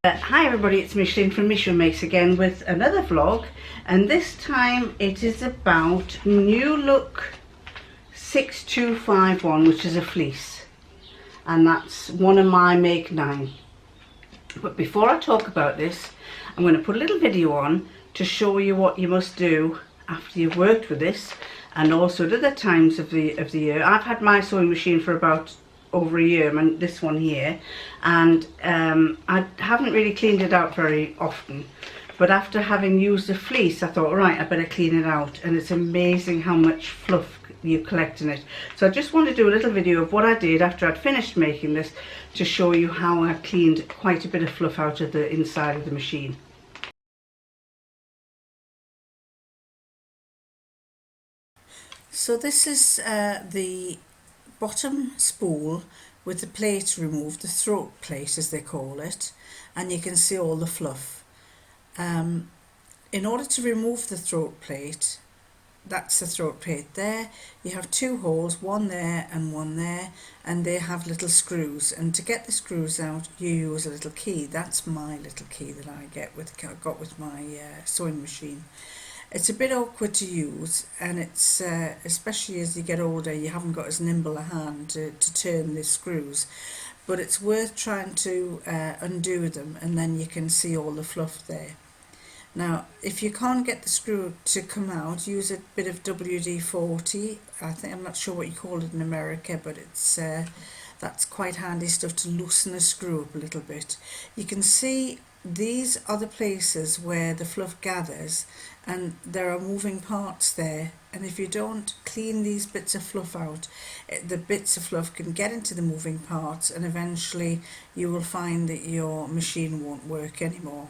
Hi everybody, it's Micheline from Micheoumakes again with another vlog, and this time it is about New Look 6251, which is a fleece, and that's one of my make 9. But before I talk about this, I'm going to put a little video on to show you what you must do after you've worked with this, and also at other times of the year. I've had my sewing machine for about over a year, this one here, and I haven't really cleaned it out very often, but after having used the fleece I thought, right, I better clean it out, and it's amazing how much fluff you collect in it. So I just want to do a little video of what I did after I'd finished making this, to show you how I cleaned quite a bit of fluff out of the inside of the machine. So this is the bottom spool with the plate removed, the throat plate as they call it, and you can see all the fluff. In order to remove the throat plate, that's the throat plate there, you have two holes, one there and one there, and they have little screws, and to get the screws out you use a little key. That's my little key that I got with my sewing machine. It's a bit awkward to use, and it's especially as you get older you haven't got as nimble a hand to turn the screws, but it's worth trying to undo them, and then you can see all the fluff there. Now if you can't get the screw to come out, use a bit of WD-40. I'm not sure what you call it in America, but it's that's quite handy stuff to loosen a screw up a little bit. You can see these are the places where the fluff gathers, and there are moving parts there, and if you don't clean these bits of fluff out, the bits of fluff can get into the moving parts, and eventually you will find that your machine won't work anymore.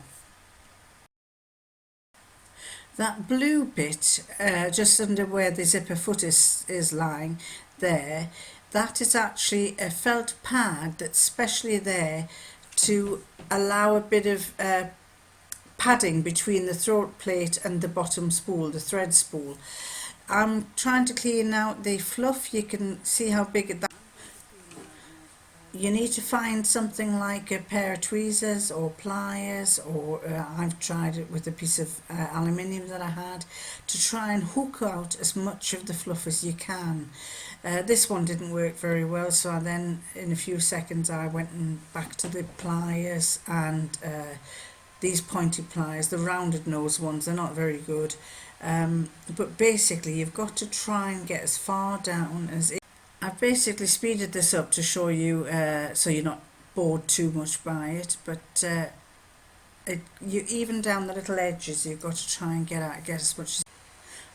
That blue bit just under where the zipper foot is lying there, that is actually a felt pad that's specially there to allow a bit of padding between the throat plate and the bottom spool, the thread spool. I'm trying to clean out the fluff. You can see how big that. You need to find something like a pair of tweezers or pliers, or I've tried it with a piece of aluminium that I had, to try and hook out as much of the fluff as you can. This one didn't work very well, so I then in a few seconds I went back to the pliers, and these pointy pliers, the rounded nose ones, they're not very good, but basically you've got to try and get as far down as I've basically speeded this up to show you so you're not bored too much by it, but you even down the little edges you've got to try and get as much.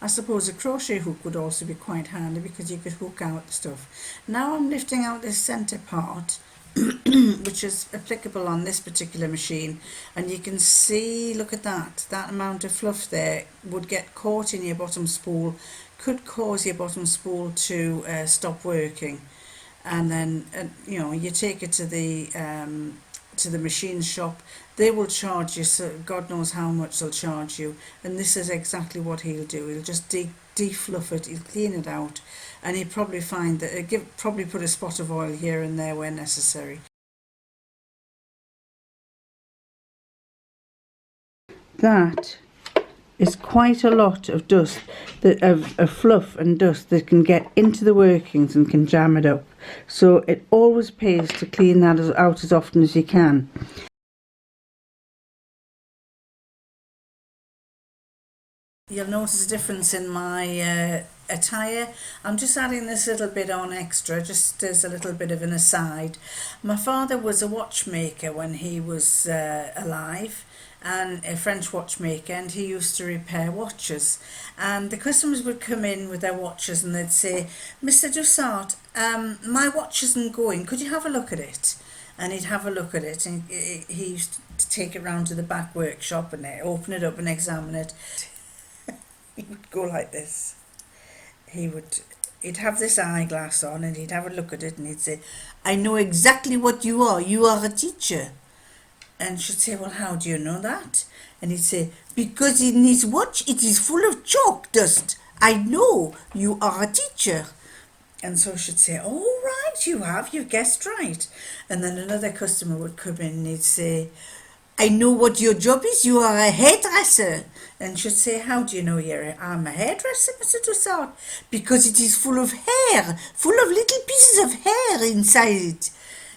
I suppose a crochet hook would also be quite handy, because you could hook out the stuff. Now I'm lifting out this centre part which is applicable on this particular machine, and you can see, look at that amount of fluff there would get caught in your bottom spool, could cause your bottom spool to stop working, and then you take it to the machine shop. They will charge you, so God knows how much they'll charge you, and this is exactly what he'll do. He'll just de-fluff it, he'll clean it out, and he'll probably find that probably put a spot of oil here and there where necessary. That is quite a lot of dust, of fluff and dust that can get into the workings and can jam it up. So it always pays to clean that out as often as you can. You'll notice a difference in my attire. I'm just adding this little bit on extra, just as a little bit of an aside. My father was a watchmaker when he was alive, and a French watchmaker, and he used to repair watches, and the customers would come in with their watches and they'd say, "Mr. Dussart, my watch isn't going, could you have a look at it?" And he'd have a look at it, and he used to take it round to the back workshop and open it up and examine it. He would go like this. He'd have this eyeglass on, and he'd have a look at it, and he'd say, "I know exactly what you are a teacher." And she'd say, "Well, how do you know that?" And he'd say, "Because in his watch it is full of chalk dust. I know you are a teacher." And so she'd say, "Oh, right, you've guessed right." And then another customer would come in and he'd say, I know what your job is. You are a hairdresser. And she'd say, how do you know I'm a hairdresser, Mr. Dussart? Because it is full of hair, full of little pieces of hair inside it.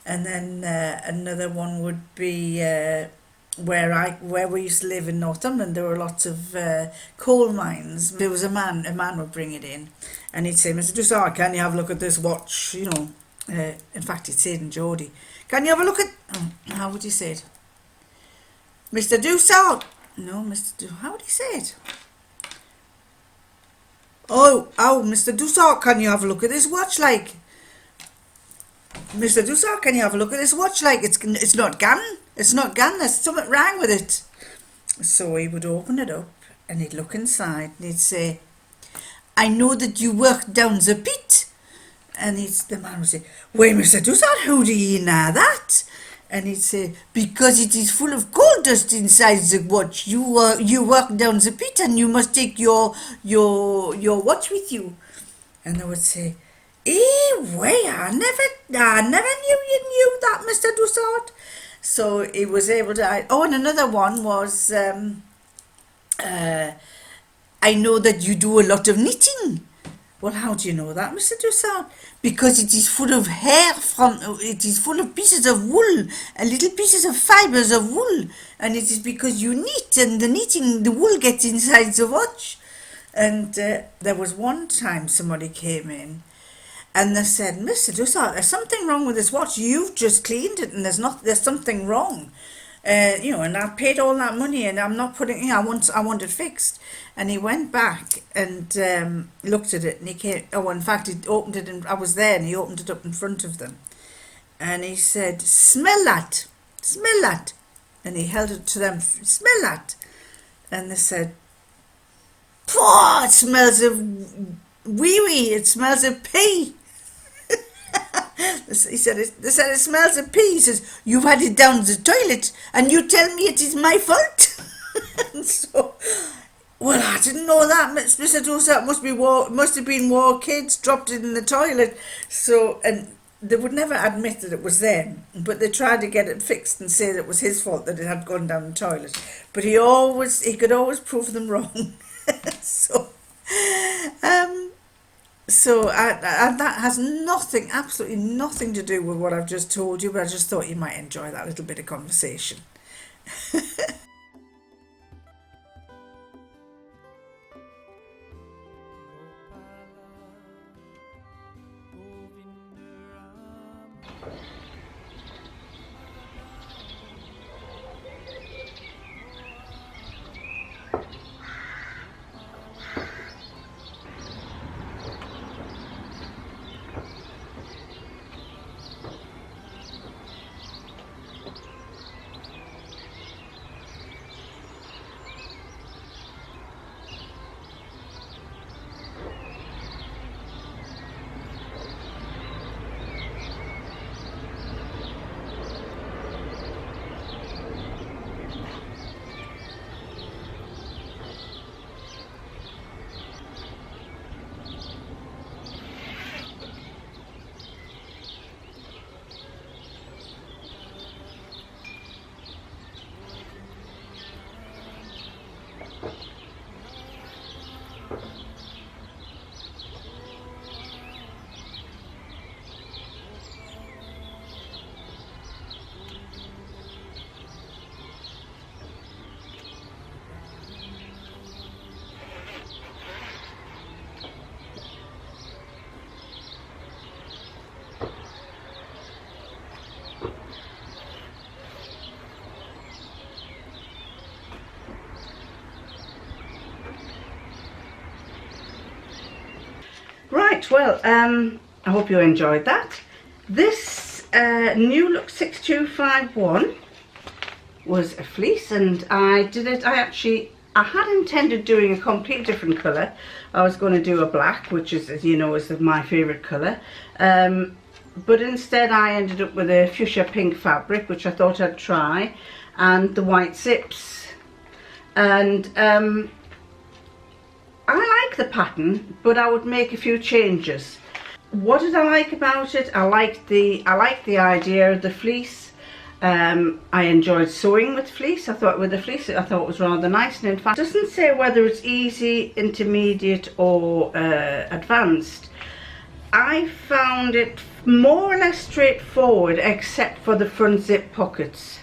And then another one would be where we used to live in Northumberland. There were lots of coal mines. There was a man would bring it in, and he'd say, Mr. Dussart, can you have a look at this watch? You know, in fact, he'd say it in Geordie. Can you have a look at? How would he say it? Mr. Dussart. No, how would he say it? Oh, Mr. Dussart, can you have a look at this watch, like? Mr. Dussart, can you have a look at this watch, like? It's not gone. It's not gone. There's something wrong with it. So he would open it up and he'd look inside and he'd say, I know that you work down the pit. And the man would say, why, Mr. Dussart, how do you know that? And he'd say, because it is full of coal dust inside the watch. You work down the pit and you must take your watch with you. And they would say, way, I never knew you knew that, Mr. Dussart. So he was able to... and another one was, I know that you do a lot of knitting. Well, how do you know that, Mr. Dussart? Because it is full of hair it is full of pieces of wool, and little pieces of fibres of wool. And it is because you knit, and the wool gets inside the watch. And there was one time somebody came in, and they said, Mr. Dussart, there's something wrong with this watch. You've just cleaned it, and there's something wrong. And I paid all that money, and I'm not putting. I want it fixed. And he went back and looked at it, and he came. Oh, in fact, he opened it, and I was there, and he opened it up in front of them, and he said, "Smell that, smell that," and he held it to them. Smell that, and they said, "It smells of wee. It smells of pee." They said it smells of pee. He says, "You've had it down the toilet, and you tell me it is my fault." And so, well, I didn't know that. Mr. Dussart must have been war kids dropped it in the toilet. So, and they would never admit that it was them, but they tried to get it fixed and say that it was his fault that it had gone down the toilet. But he could always prove them wrong. So that has absolutely nothing to do with what I've just told you, but I just thought you might enjoy that little bit of conversation. Right, well, I hope you enjoyed that. This New Look 6251 was a fleece, and I did it. I had intended doing a completely different colour. I was going to do a black, which is, as you know, is my favourite colour. But instead I ended up with a fuchsia pink fabric, which I thought I'd try, and the white zips. And I like the pattern, but I would make a few changes. What did I like about it? I liked the idea of the fleece. I enjoyed sewing with fleece. I thought it was rather nice, and in fact it doesn't say whether it's easy, intermediate or advanced. I found it more or less straightforward except for the front zip pockets,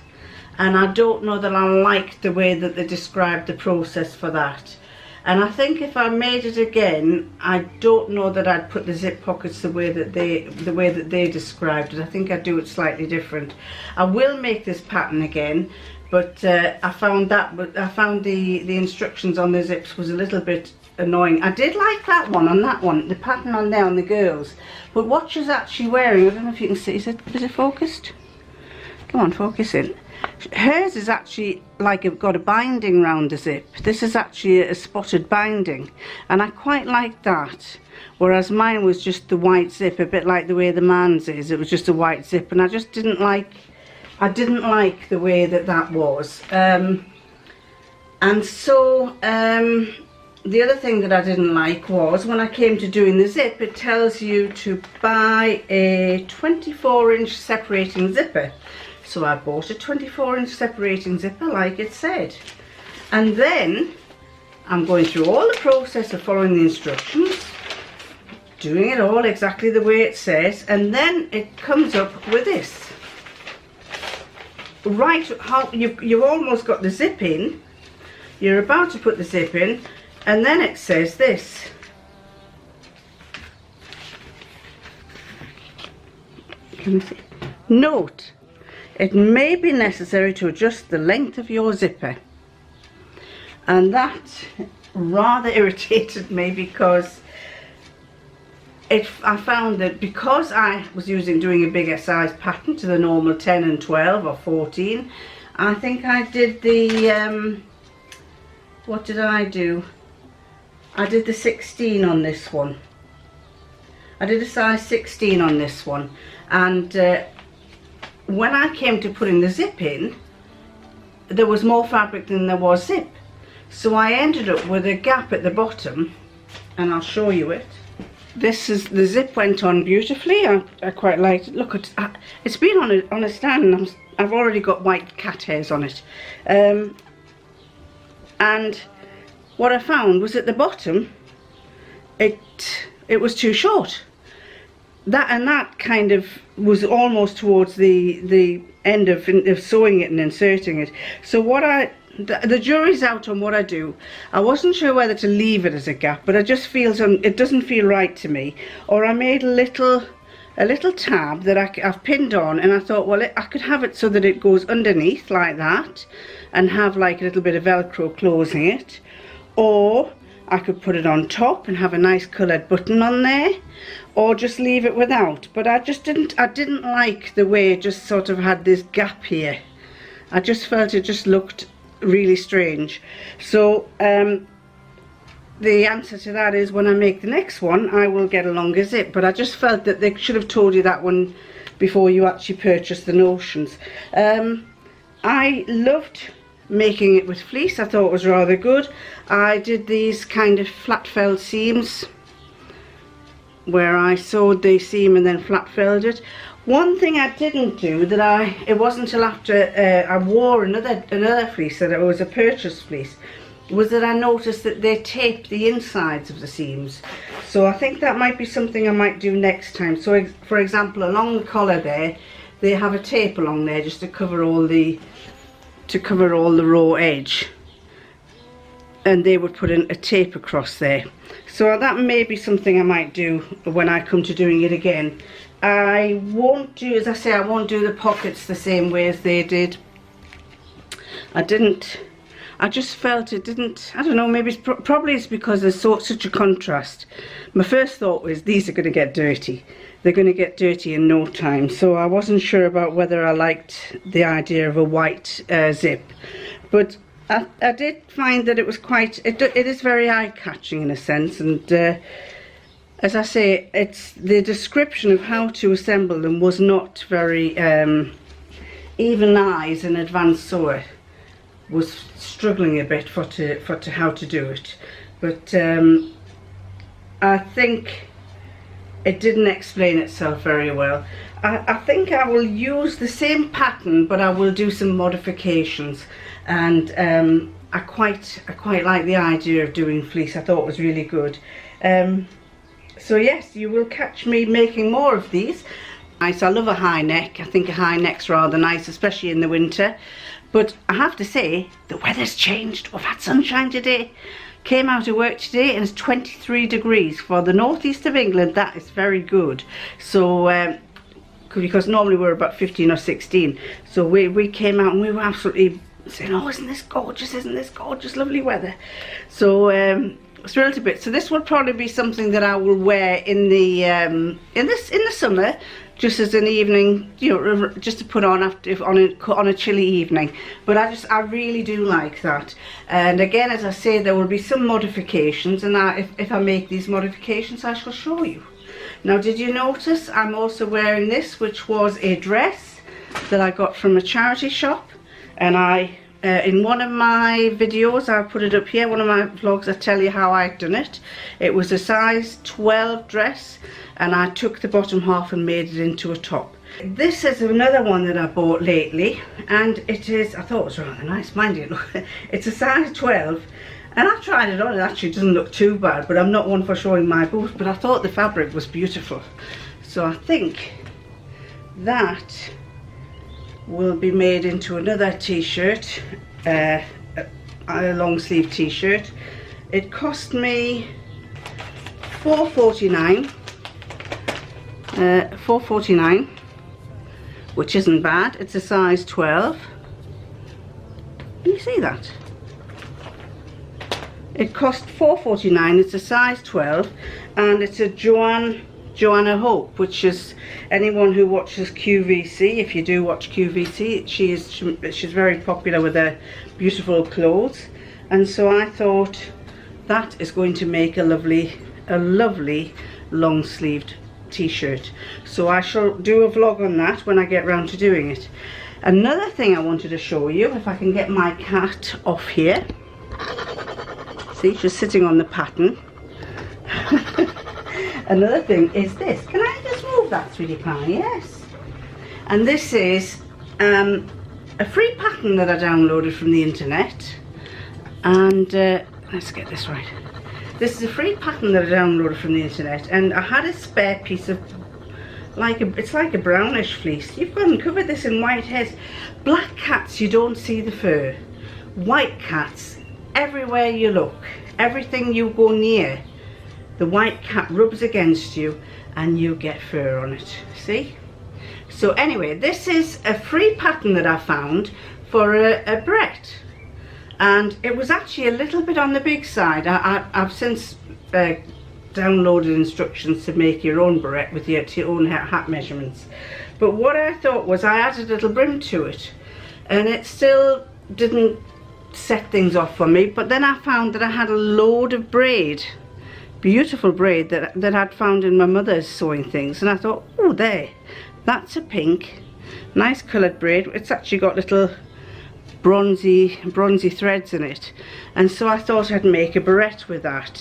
and I don't know that I liked the way that they described the process for that. And I think if I made it again, I don't know that I'd put the zip pockets the way that they described it. I think I'd do it slightly different. I will make this pattern again, but I found the instructions on the zips was a little bit annoying. I did like that one on that one, the pattern on there on the girls, but what she's actually wearing, I don't know if you can see, is it focused? Come on, focus in. Hers is actually like got a binding round the zip. This is actually a spotted binding, and I quite like that, whereas mine was just the white zip, a bit like the way the man's is. It was just a white zip, and I just didn't like the way that was. And so the other thing that I didn't like was when I came to doing the zip, it tells you to buy a 24-inch separating zipper. So I bought a 24-inch separating zipper like it said. And then I'm going through all the process of following the instructions, doing it all exactly the way it says, and then it comes up with this. Right, how you've almost got the zip in, you're about to put the zip in, and then it says this. Can you see? Note, it may be necessary to adjust the length of your zipper. And that rather irritated me, because I found that because I was doing a bigger size pattern to the normal 10 and 12 or 14, I think I did the, what did I do? I did the 16 on this one. I did a size 16 on this one, and when I came to putting the zip in, there was more fabric than there was zip, so I ended up with a gap at the bottom, and I'll show you it. This is, the zip went on beautifully. I quite liked it. Look, it's been on a stand, and I've already got white cat hairs on it. And what I found was at the bottom, it was too short. That kind of was almost towards the end of sewing it and inserting it. So the jury's out on what I do. I wasn't sure whether to leave it as a gap, but I just feel it doesn't feel right to me. Or I made a little tab that I've pinned on, and I thought, well, I could have it so that it goes underneath like that, and have like a little bit of Velcro closing it, or I could put it on top and have a nice coloured button on there, or just leave it without. But I didn't like the way it just sort of had this gap here. I just felt it just looked really strange. So the answer to that is, when I make the next one, I will get a longer zip. But I just felt that they should have told you that one before you actually purchase the notions. I loved making it with fleece. I thought it was rather good. I did these kind of flat felled seams, where I sewed the seam and then flat felled it. One thing I didn't do, it wasn't until after I wore another fleece, that it was a purchase fleece, was that I noticed that they taped the insides of the seams. So I think that might be something I might do next time. So for example, along the collar there, they have a tape along there just to cover all the raw edge, and they would put in a tape across there. So that may be something I might do when I come to doing it again. I won't do, as I say, I won't do the pockets the same way as they did. I just felt it didn't, I don't know, maybe probably it's because there's such a contrast. My first thought was, these are going to get dirty. They're going to get dirty in no time. So I wasn't sure about whether I liked the idea of a white zip. But I did find that it was it is very eye-catching in a sense. And as I say, it's the description of how to assemble them was not very, even I, as an advanced sewer, was struggling a bit for how to do it. But I think it didn't explain itself very well. I think I will use the same pattern, but I will do some modifications. And I quite like the idea of doing fleece. I thought it was really good. So yes, you will catch me making more of these. Nice. I love a high neck. I think a high neck's rather nice, especially in the winter. But I have to say, the weather's changed. We've had sunshine today. Came out of work today and it's 23 degrees. For the northeast of England, that is very good. So, because normally we're about 15 or 16. So we came out and we were absolutely saying, oh, isn't this gorgeous? Isn't this gorgeous? Lovely weather. So, thrilled a bit. So this will probably be something that I will wear in the summer, just as an evening, you know, just to put on on a chilly evening. But I really do like that. And again, as I say, there will be some modifications, and if I make these modifications, I shall show you. Now, did you notice I'm also wearing this, which was a dress that I got from a charity shop, and in one of my videos, I'll put it up here, one of my vlogs, I tell you how I'd done it. It was a size 12 dress, and I took the bottom half and made it into a top. This is another one that I bought lately, and it is, I thought it was rather nice, mind you, it's a size 12, and I tried it on. It actually doesn't look too bad, but I'm not one for showing my boobs, but I thought the fabric was beautiful. So I think that will be made into another t-shirt, a long sleeve t-shirt. It cost me $4.49, which isn't bad. It's a size 12. Can you see that? It cost $4.49. It's a size 12, and it's a Joanna Hope, which is anyone who watches QVC. If you do watch QVC, she's very popular with her beautiful clothes, and so I thought that is going to make a lovely long sleeved t-shirt. So I shall do a vlog on that when I get round to doing it. Another thing I wanted to show you, if I can get my cat off here. See, she's sitting on the pattern. Another thing is this. Can I just move that, sweetie pie? Yes. And this is a free pattern that I downloaded from the internet. And let's get this right. This is a free pattern that I downloaded from the internet, and I had a spare piece of it's like a brownish fleece. You've got and covered this in white hairs. Black cats, you don't see the fur. White cats, everywhere you look, everything you go near, the white cat rubs against you and you get fur on it. See? So anyway, this is a free pattern that I found for a barrette, and it was actually a little bit on the big side. I've since downloaded instructions to make your own barrette with your own hat measurements. But what I thought was I added a little brim to it, and it still didn't set things off for me. But then I found that I had a load of braid, beautiful braid that I'd found in my mother's sewing things, and I thought, oh, that's a pink, nice coloured braid. It's actually got little bronzy threads in it, and so I thought I'd make a barrette with that.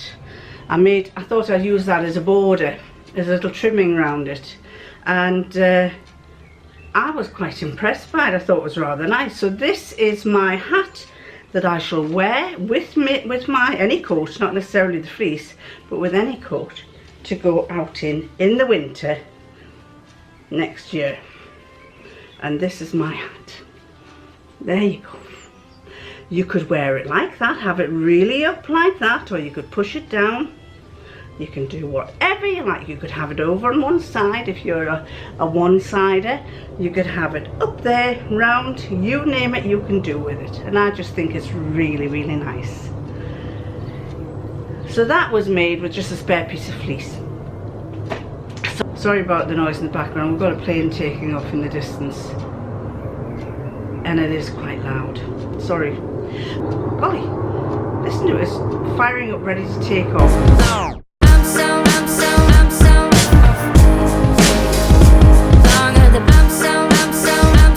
I thought I'd use that as a border, as a little trimming around it, and I was quite impressed by it. I thought it was rather nice. So this is my hat that I shall wear with my any coat, not necessarily the fleece, but with any coat, to go out in the winter next year. And this is my hat. There you go. You could wear it like that, have it really up like that, or you could push it down. You can do whatever you like. You could have it over on one side if you're a one-sider. You could have it up there, round, you name it, you can do with it. And I just think it's really, really nice. So that was made with just a spare piece of fleece. Sorry about the noise in the background. We've got a plane taking off in the distance, and it is quite loud. Sorry. Golly, listen to it. It's firing up, ready to take off.